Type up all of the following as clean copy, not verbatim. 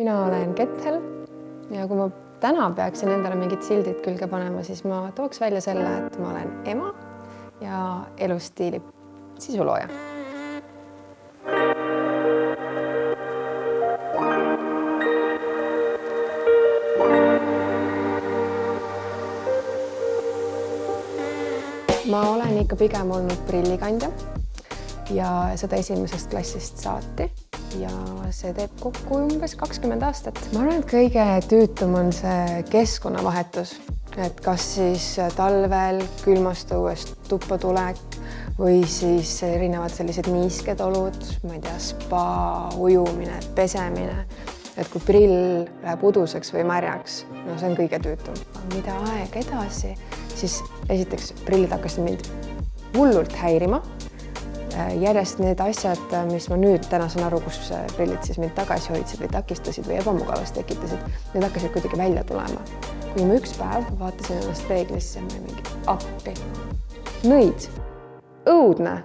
Mina olen Kethel ja kui ma täna peaksin endale mingid sildid külge panema, siis ma tooks välja selle, et ma olen ema ja elustiili sisulooja. Ma olen ikka pigem olnud prillikandja ja seda esimesest klassist saati ja see teeb kokku umbes 20 aastat. Ma arvan, et kõige tüütum on see keskkonnavahetus, et kas siis talvel külmast õuest tuppa tulek või siis erinevad sellised niisked olud, ma ei tea, spa, ujumine, pesemine. Et kui prill läheb uduseks või märjaks, no see on kõige tüütum. Mida aeg edasi, siis esiteks prillid hakkasid mind hullult häirima. Järjest need asjad, mis ma nüüd täna saan aru, kus prillid siis mind tagasi hoidsid või takistasid või ebamugavast tekitasid, need hakkasid kuidagi välja tulema. Kui ma üks päev vaatasin ennast peeglisse, ma mingi appi. Nõid, õudne.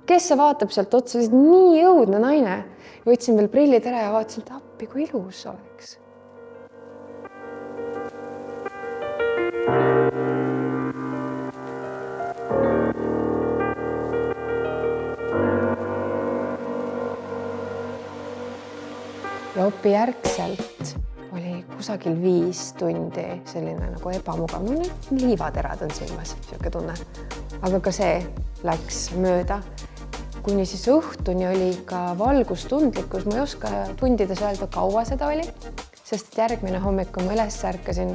Kes see vaatab sealt otsa? See nii õudne naine. Võtsin veel prillid ära ja vaatasin, et appi, kui ilus oleks. Ja õpijärgselt oli kusagil 5 tundi selline nagu ebamugav. No need liivaterad on silmas, siuke tunne. Aga ka see läks mööda. Kuni siis õhtuni oli ka valgustundlikkus. Ma ei oska tundides öelda, kaua seda oli, sest järgmine hommik, kui ma üles ärkasin,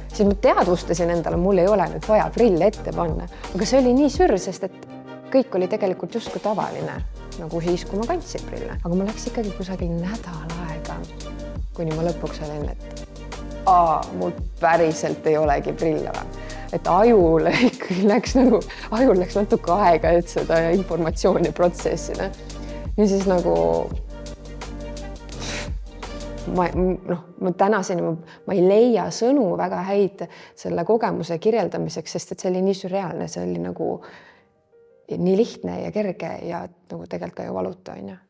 siis ma teadvustasin endale, mul ei ole nüüd vaja prille ette panna. Aga see oli nii sür, sest et kõik oli tegelikult justkui tavaline, nagu siis, kui ma kandsin prille. Aga mul läks ikkagi kusagil nädal aega, kuni ma lõpuks olin, et mul päriselt ei olegi prille vaja. Et ajul läks natuke aega, et seda informatsiooni protsessida. Nüüd siis nagu ma tänaseni ma ei leia sõnu väga häid selle kogemuse kirjeldamiseks, sest et see oli nii sürreaalne, see oli nagu nii lihtne ja kerge ja nagu tegelikult ka ju valuta on ju.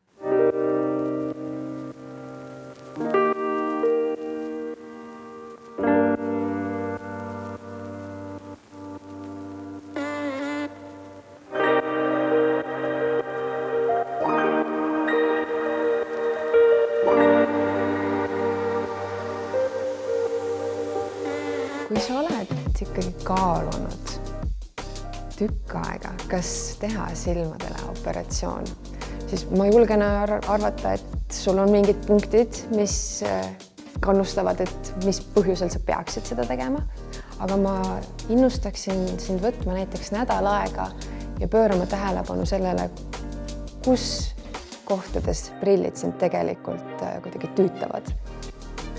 Kui sa oled ikkagi kaalunud tükk aega, kas teha silmadele operatsioon, siis ma julgen arvata, et sul on mingid punktid, mis kannustavad, et mis põhjusel sa peaksid seda tegema. Aga ma innustaksin sind võtma näiteks nädal aega ja pöörama tähelepanu sellele, kus kohtades prillid sind tegelikult kuidagi tüütavad.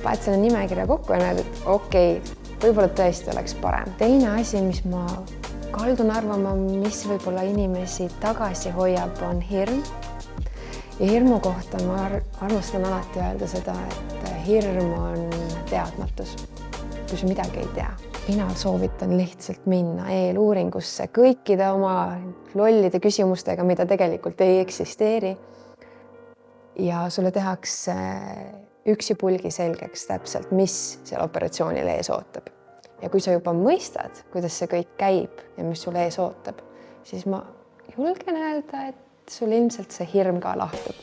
Paed selle nimekirja kokku ja näed, et okei, võib-olla tõesti oleks parem. Teine asi, mis ma kaldun arvama, mis võib-olla inimesi tagasi hoiab, on hirm. Ja hirmu kohta ma armastan alati öelda seda, et hirm on teadmatus, kui sa midagi ei tea. Mina soovitan lihtsalt minna eeluuringusse kõikide oma lollide küsimustega, mida tegelikult ei eksisteeri. Ja sulle tehakse üksipulgi selgeks täpselt, mis seal operatsioonil ees ootab. Ja kui sa juba mõistad, kuidas see kõik käib ja mis sul ees ootab, siis ma julgen öelda, et sul ilmselt see hirm ka lahtub.